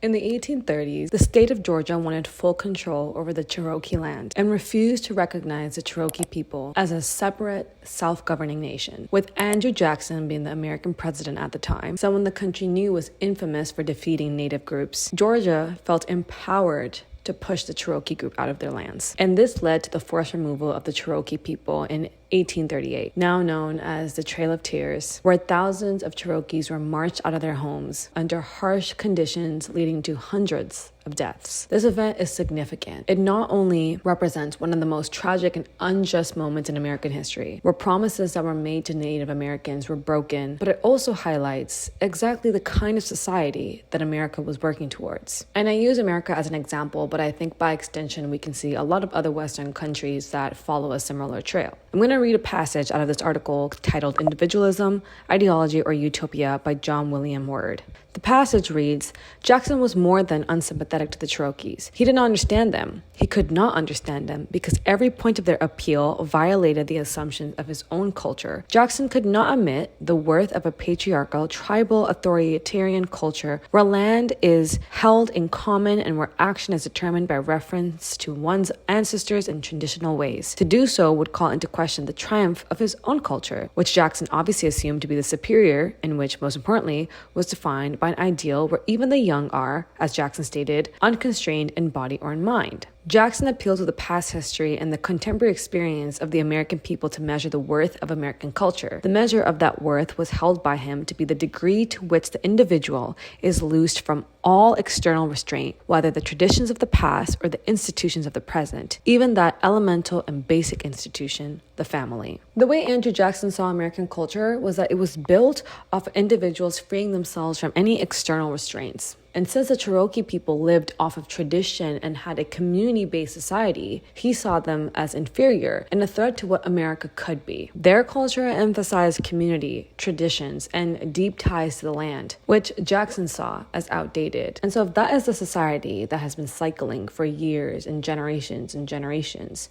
In the 1830s, the state of Georgia wanted full control over the Cherokee land and refused to recognize the Cherokee people as a separate, self-governing nation. With Andrew Jackson being the American president at the time, someone the country knew was infamous for defeating Native groups, Georgia felt empowered to push the Cherokee group out of their lands. And this led to the forced removal of the Cherokee people in 1838, now known as the Trail of Tears, where thousands of Cherokees were marched out of their homes under harsh conditions leading to hundreds of deaths. This event is significant. It not only represents one of the most tragic and unjust moments in American history, where promises that were made to Native Americans were broken, but it also highlights exactly the kind of society that America was working towards. And I use America as an example, but I think by extension we can see a lot of other Western countries that follow a similar trail. I'm going to read a passage out of this article titled Individualism, Ideology, or Utopia by John William Word. The passage reads, Jackson was more than unsympathetic to the Cherokees. He did not understand them. He could not understand them because every point of their appeal violated the assumptions of his own culture. Jackson could not admit the worth of a patriarchal, tribal, authoritarian culture where land is held in common and where action is determined by reference to one's ancestors in traditional ways. To do so would call into question the triumph of his own culture, which Jackson obviously assumed to be the superior, and which, most importantly, was defined by an ideal where even the young are, as Jackson stated, unconstrained in body or in mind. Jackson appealed to the past history and the contemporary experience of the American people to measure the worth of American culture. The measure of that worth was held by him to be the degree to which the individual is loosed from all external restraint, whether the traditions of the past or the institutions of the present, even that elemental and basic institution, the family. The way Andrew Jackson saw American culture was that it was built off individuals freeing themselves from any external restraints. And since the Cherokee people lived off of tradition and had a community-based society, he saw them as inferior and a threat to what America could be. Their culture emphasized community, traditions, and deep ties to the land, which Jackson saw as outdated. And so if that is the society that has been cycling for years and generations,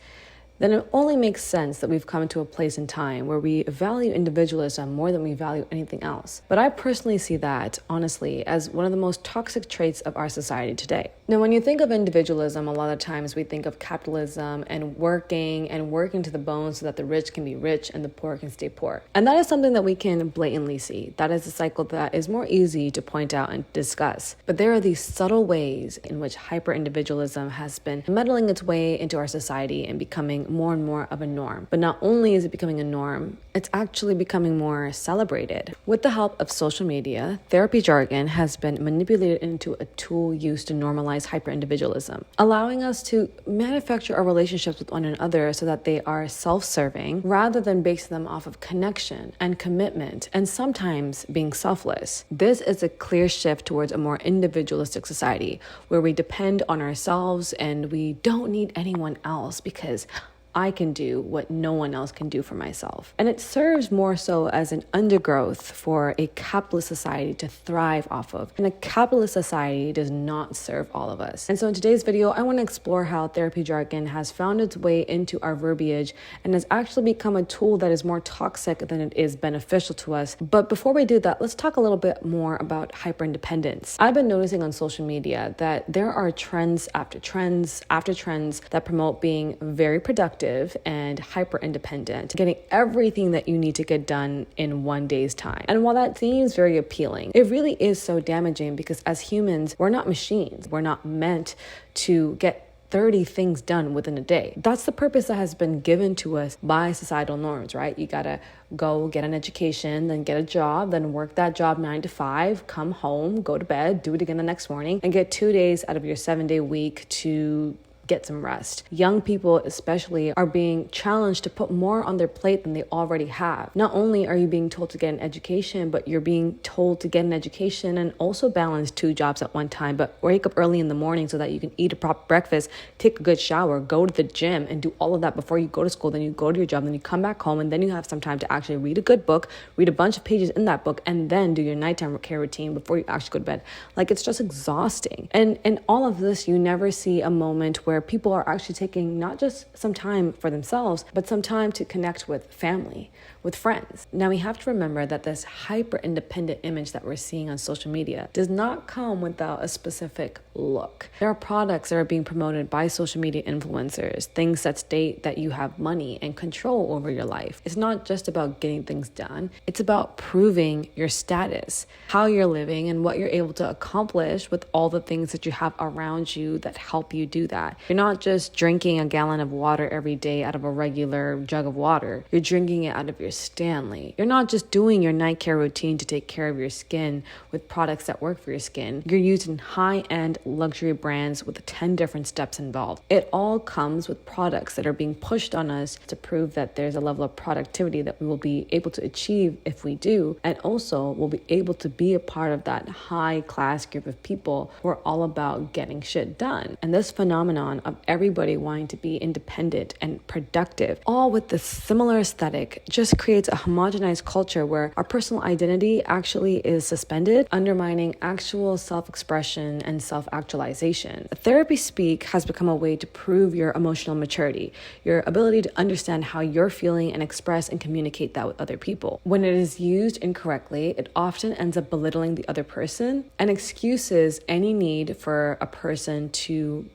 then it only makes sense that we've come to a place in time where we value individualism more than we value anything else. But I personally see that, honestly, as one of the most toxic traits of our society today. Now, when you think of individualism, a lot of times we think of capitalism and working to the bone so that the rich can be rich and the poor can stay poor. And that is something that we can blatantly see. That is a cycle that is more easy to point out and discuss. But there are these subtle ways in which hyper-individualism has been meddling its way into our society and becoming more and more of a norm. But not only is it becoming a norm, it's actually becoming more celebrated. With the help of social media, therapy jargon has been manipulated into a tool used to normalize hyper-individualism, allowing us to manufacture our relationships with one another so that they are self-serving rather than basing them off of connection and commitment and sometimes being selfless. This is a clear shift towards a more individualistic society where we depend on ourselves and we don't need anyone else because I can do what no one else can do for myself. And it serves more so as an undergrowth for a capitalist society to thrive off of. And a capitalist society does not serve all of us. And so in today's video, I want to explore how therapy jargon has found its way into our verbiage and has actually become a tool that is more toxic than it is beneficial to us. But before we do that, let's talk a little bit more about hyper-independence. I've been noticing on social media that there are trends after trends that promote being very productive and hyper-independent, getting everything that you need to get done in one day's time. And while that seems very appealing, it really is so damaging because as humans, we're not machines. We're not meant to get 30 things done within a day. That's the purpose that has been given to us by societal norms, right? You gotta go get an education, then get a job, then work that job 9 to 5, come home, go to bed, do it again the next morning, and get 2 days out of your 7-day week to get some rest. Young people especially are being challenged to put more on their plate than they already have. Not only are you being told to get an education, but you're being told to get an education and also balance 2 jobs at one time, but wake up early in the morning so that you can eat a proper breakfast, take a good shower, go to the gym and do all of that before you go to school, then you go to your job, then you come back home, and then you have some time to actually read a good book, read a bunch of pages in that book, and then do your nighttime care routine before you actually go to bed. Like, it's just exhausting. And in all of this, you never see a moment where where people are actually taking not just some time for themselves, but some time to connect with family, with friends. Now, we have to remember that this hyper-independent image that we're seeing on social media does not come without a specific look. There are products that are being promoted by social media influencers, things that state that you have money and control over your life. It's not just about getting things done. It's about proving your status, how you're living, and what you're able to accomplish with all the things that you have around you that help you do that. You're not just drinking a gallon of water every day out of a regular jug of water. You're drinking it out of your Stanley. You're not just doing your night care routine to take care of your skin with products that work for your skin. You're using high-end luxury brands with 10 different steps involved. It all comes with products that are being pushed on us to prove that there's a level of productivity that we will be able to achieve if we do, and also we'll be able to be a part of that high-class group of people who are all about getting shit done. And this phenomenon of everybody wanting to be independent and productive, all with this similar aesthetic, just creates a homogenized culture where our personal identity actually is suspended, undermining actual self-expression and self-actualization. Therapy speak has become a way to prove your emotional maturity, your ability to understand how you're feeling and express and communicate that with other people. When it is used incorrectly, it often ends up belittling the other person and excuses any need for a person to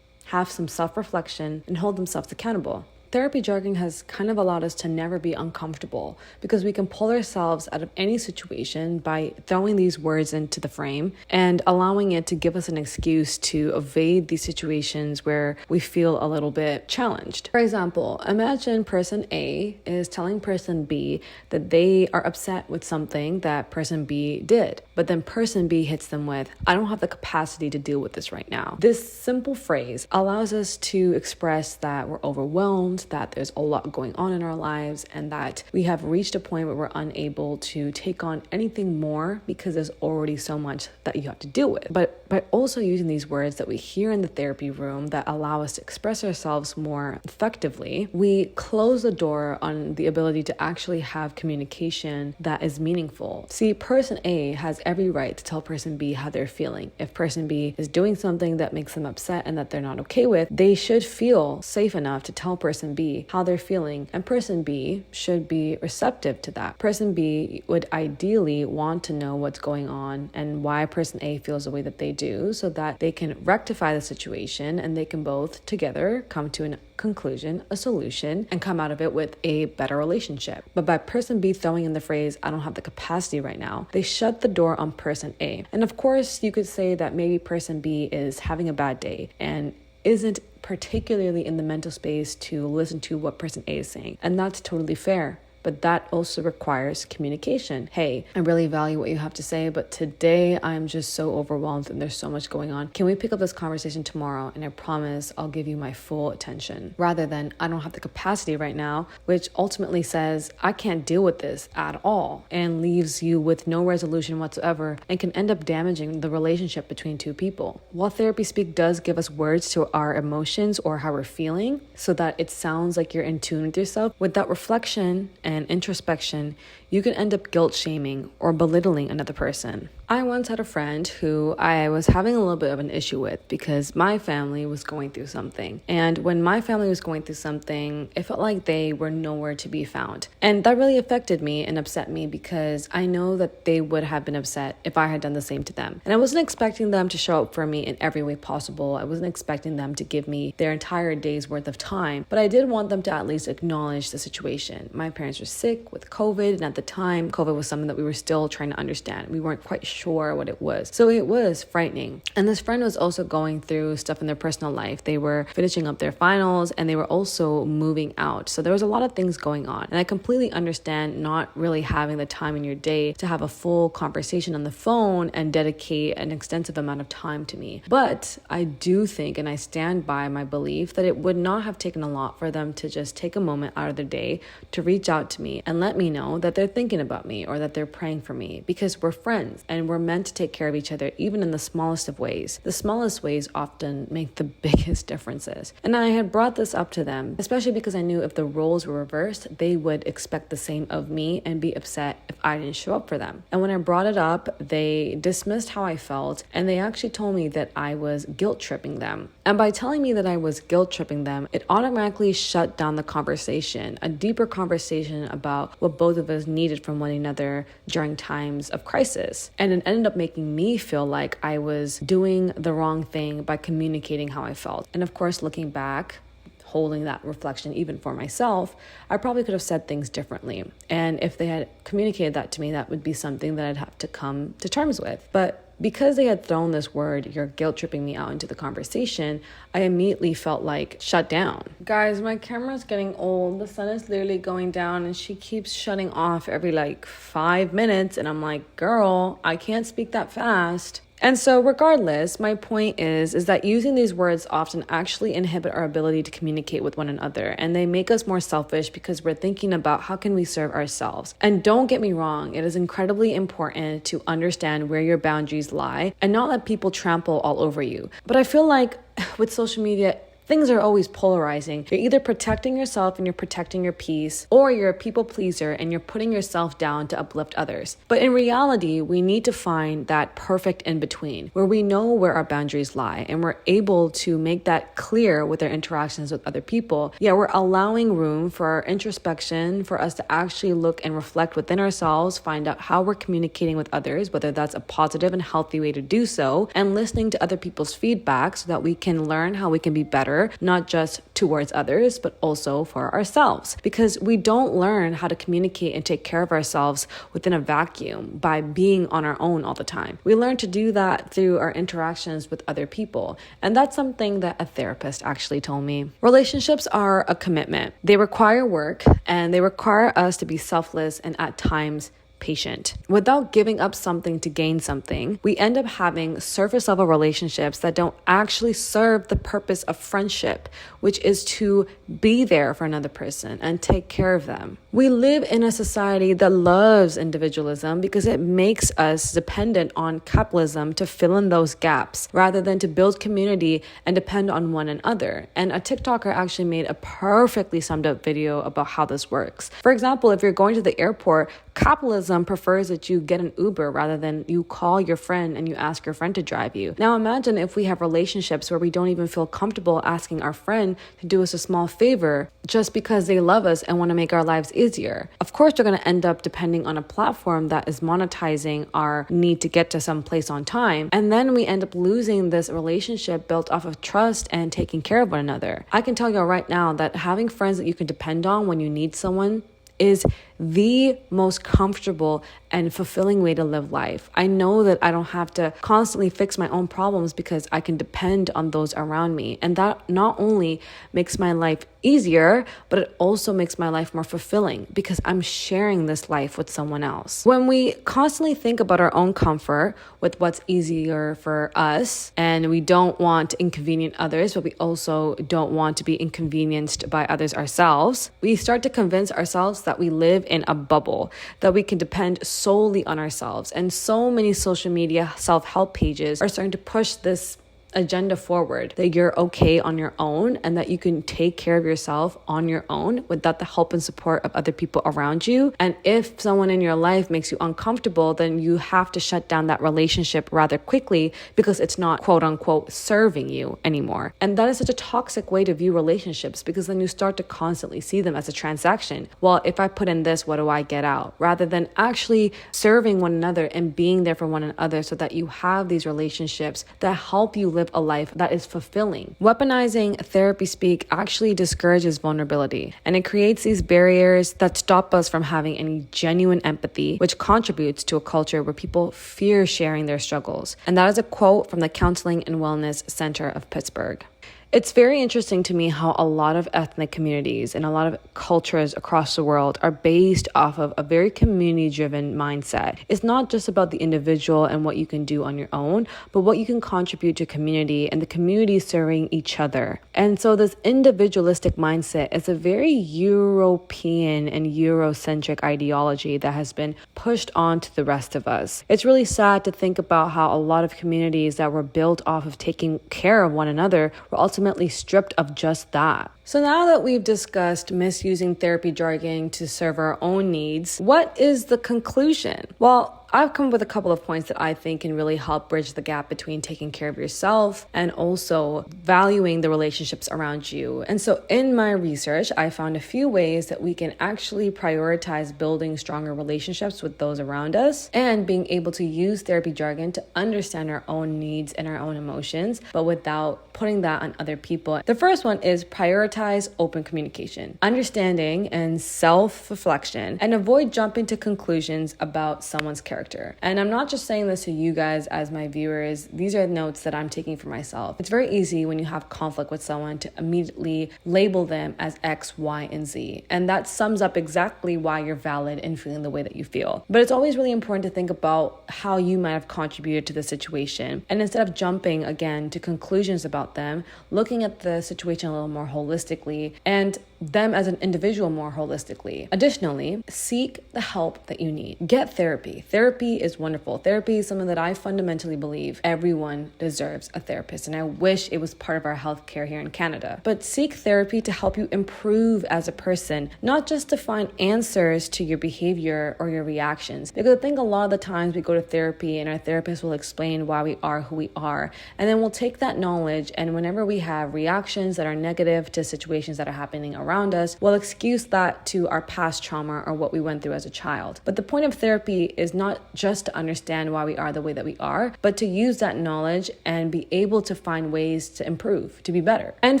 have some self-reflection and hold themselves accountable. Therapy jargon has kind of allowed us to never be uncomfortable because we can pull ourselves out of any situation by throwing these words into the frame and allowing it to give us an excuse to evade these situations where we feel a little bit challenged. For example, imagine person A is telling person B that they are upset with something that person B did, but then person B hits them with, "I don't have the capacity to deal with this right now." This simple phrase allows us to express that we're overwhelmed, that there's a lot going on in our lives, and that we have reached a point where we're unable to take on anything more because there's already so much that you have to deal with. But by also using these words that we hear in the therapy room that allow us to express ourselves more effectively, we close the door on the ability to actually have communication that is meaningful. See, person A has every right to tell person B how they're feeling. If person B is doing something that makes them upset and that they're not okay with, they should feel safe enough to tell person B how they're feeling, and person B should be receptive to that. Person B would ideally want to know what's going on and why person A feels the way that they do, so that they can rectify the situation and they can both together come to a conclusion, a solution, and come out of it with a better relationship. But by person B throwing in the phrase, "I don't have the capacity right now," they shut the door on person A. And of course, you could say that maybe person B is having a bad day and isn't particularly in the mental space to listen to what person A is saying. And that's totally fair. But that also requires communication. Hey, I really value what you have to say, but today I'm just so overwhelmed and there's so much going on. Can we pick up this conversation tomorrow? And I promise I'll give you my full attention. Rather than, "I don't have the capacity right now," which ultimately says, "I can't deal with this at all," and leaves you with no resolution whatsoever and can end up damaging the relationship between two people. While therapy speak does give us words to our emotions or how we're feeling so that it sounds like you're in tune with yourself, without reflection and introspection, you can end up guilt shaming or belittling another person. I once had a friend who I was having a little bit of an issue with because my family was going through something. And when my family was going through something, it felt like they were nowhere to be found. And that really affected me and upset me because I know that they would have been upset if I had done the same to them. And I wasn't expecting them to show up for me in every way possible. I wasn't expecting them to give me their entire day's worth of time, but I did want them to at least acknowledge the situation. My parents were sick with COVID, and at the time, COVID was something that we were still trying to understand. We weren't quite sure what it was. So it was frightening. And this friend was also going through stuff in their personal life. They were finishing up their finals and they were also moving out. So there was a lot of things going on. And I completely understand not really having the time in your day to have a full conversation on the phone and dedicate an extensive amount of time to me. But I do think, and I stand by my belief, that it would not have taken a lot for them to just take a moment out of their day to reach out to me and let me know that there's they're thinking about me or that they're praying for me, because we're friends and we're meant to take care of each other, even in the smallest of ways. The smallest ways often make the biggest differences. And I had brought this up to them, especially because I knew if the roles were reversed, they would expect the same of me and be upset if I didn't show up for them. And when I brought it up, they dismissed how I felt, and they actually told me that I was guilt tripping them. And by telling me that I was guilt tripping them, it automatically shut down the conversation, a deeper conversation about what both of us needed from one another during times of crisis. And it ended up making me feel like I was doing the wrong thing by communicating how I felt. And of course, looking back, holding that reflection even for myself, I probably could have said things differently. And if they had communicated that to me, that would be something that I'd have to come to terms with. But because they had thrown this word, "you're guilt tripping me," out into the conversation, I immediately felt like shut down. Guys, my camera's getting old. The sun is literally going down and she keeps shutting off every 5 minutes. And I'm like, girl, I can't speak that fast. And so regardless, my point is that using these words often actually inhibit our ability to communicate with one another, and they make us more selfish because we're thinking about how can we serve ourselves. And don't get me wrong, it is incredibly important to understand where your boundaries lie and not let people trample all over you. But I feel like with social media, things are always polarizing. You're either protecting yourself and you're protecting your peace, or you're a people pleaser and you're putting yourself down to uplift others. But in reality, we need to find that perfect in between where we know where our boundaries lie and we're able to make that clear with our interactions with other people. Yeah, we're allowing room for our introspection, for us to actually look and reflect within ourselves, find out how we're communicating with others, whether that's a positive and healthy way to do so, and listening to other people's feedback so that we can learn how we can be better, not just towards others, but also for ourselves. Because we don't learn how to communicate and take care of ourselves within a vacuum by being on our own all the time. We learn to do that through our interactions with other people. And that's something that a therapist actually told me. Relationships are a commitment. They require work, and they require us to be selfless and at times patient. Without giving up something to gain something, we end up having surface level relationships that don't actually serve the purpose of friendship, which is to be there for another person and take care of them. We live in a society that loves individualism because it makes us dependent on capitalism to fill in those gaps rather than to build community and depend on one another. And a TikToker actually made a perfectly summed up video about how this works. For example, if you're going to the airport, capitalism prefers that you get an Uber rather than you call your friend and you ask your friend to drive you. Now imagine if we have relationships where we don't even feel comfortable asking our friend to do us a small favor just because they love us and want to make our lives easier. Of course, they're going to end up depending on a platform that is monetizing our need to get to some place on time. And then we end up losing this relationship built off of trust and taking care of one another. I can tell you right now that having friends that you can depend on when you need someone is the most comfortable and fulfilling way to live life. I know that I don't have to constantly fix my own problems because I can depend on those around me. And that not only makes my life easier, but it also makes my life more fulfilling because I'm sharing this life with someone else. When we constantly think about our own comfort with what's easier for us, and we don't want to inconvenience others, but we also don't want to be inconvenienced by others ourselves, we start to convince ourselves that we live in a bubble, that we can depend solely on ourselves. And so many social media self-help pages are starting to push this agenda forward, that you're okay on your own and that you can take care of yourself on your own without the help and support of other people around you. And if someone in your life makes you uncomfortable, then you have to shut down that relationship rather quickly because it's not quote unquote serving you anymore. And that is such a toxic way to view relationships because then you start to constantly see them as a transaction. Well, if I put in this, what do I get out? Rather than actually serving one another and being there for one another so that you have these relationships that help you live a life that is fulfilling. Weaponizing therapy speak actually discourages vulnerability, and it creates these barriers that stop us from having any genuine empathy, which contributes to a culture where people fear sharing their struggles. And that is a quote from the Counseling and Wellness Center of Pittsburgh. It's very interesting to me how a lot of ethnic communities and a lot of cultures across the world are based off of a very community-driven mindset. It's not just about the individual and what you can do on your own, but what you can contribute to community and the community serving each other. And so this individualistic mindset is a very European and Eurocentric ideology that has been pushed on to the rest of us. It's really sad to think about how a lot of communities that were built off of taking care of one another were ultimately stripped of just that. So now that we've discussed misusing therapy jargon to serve our own needs, what is the conclusion? Well, I've come up with a couple of points that I think can really help bridge the gap between taking care of yourself and also valuing the relationships around you. And so in my research, I found a few ways that we can actually prioritize building stronger relationships with those around us and being able to use therapy jargon to understand our own needs and our own emotions, but without putting that on other people. The first one is prioritize open communication, understanding and self-reflection, and avoid jumping to conclusions about someone's character. And I'm not just saying this to you guys as my viewers. These are notes that I'm taking for myself. It's very easy when you have conflict with someone to immediately label them as X, Y, and Z. And that sums up exactly why you're valid in feeling the way that you feel. But it's always really important to think about how you might have contributed to the situation. And instead of jumping again to conclusions about them, looking at the situation a little more holistically and them as an individual more holistically. Additionally, seek the help that you need. Get therapy. Therapy is wonderful. Therapy is something that I fundamentally believe everyone deserves a therapist, and I wish it was part of our healthcare here in Canada. But seek therapy to help you improve as a person, not just to find answers to your behavior or your reactions. Because I think a lot of the times we go to therapy and our therapist will explain why we are who we are, and then we'll take that knowledge, and whenever we have reactions that are negative to situations that are happening around us, we'll excuse that to our past trauma or what we went through as a child. But the point of therapy is not just to understand why we are the way that we are, but to use that knowledge and be able to find ways to improve, to be better. And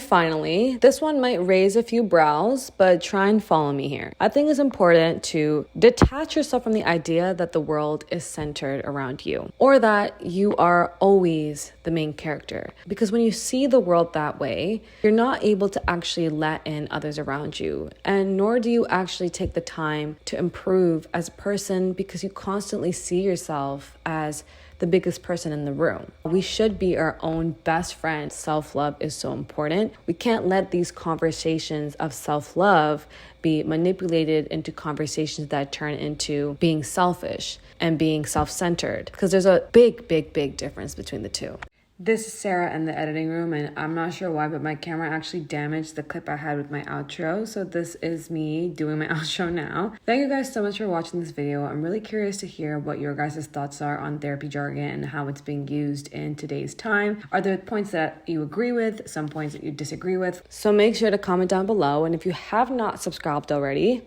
finally, this one might raise a few brows, but try and follow me here. I think it's important to detach yourself from the idea that the world is centered around you, or that you are always the main character. Because when you see the world that way, you're not able to actually let in others around you, and nor do you actually take the time to improve as a person because you constantly see yourself as the biggest person in the room. We should be our own best friend. Self-love is so important. We can't let these conversations of self-love be manipulated into conversations that turn into being selfish and being self-centered, because there's a big difference between the two. This is Sarah in the editing room, and I'm not sure why, but my camera actually damaged the clip I had with my outro. So this is me doing my outro now. Thank you guys so much for watching this video. I'm really curious to hear what your guys' thoughts are on therapy jargon and how it's being used in today's time. Are there points that you agree with, some points that you disagree with? So make sure to comment down below. And if you have not subscribed already,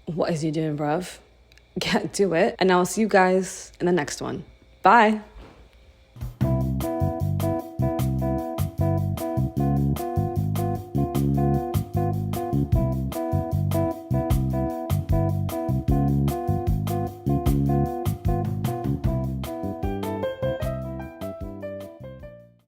what is you doing, bruv? Yeah, do it. And I'll see you guys in the next one. Bye.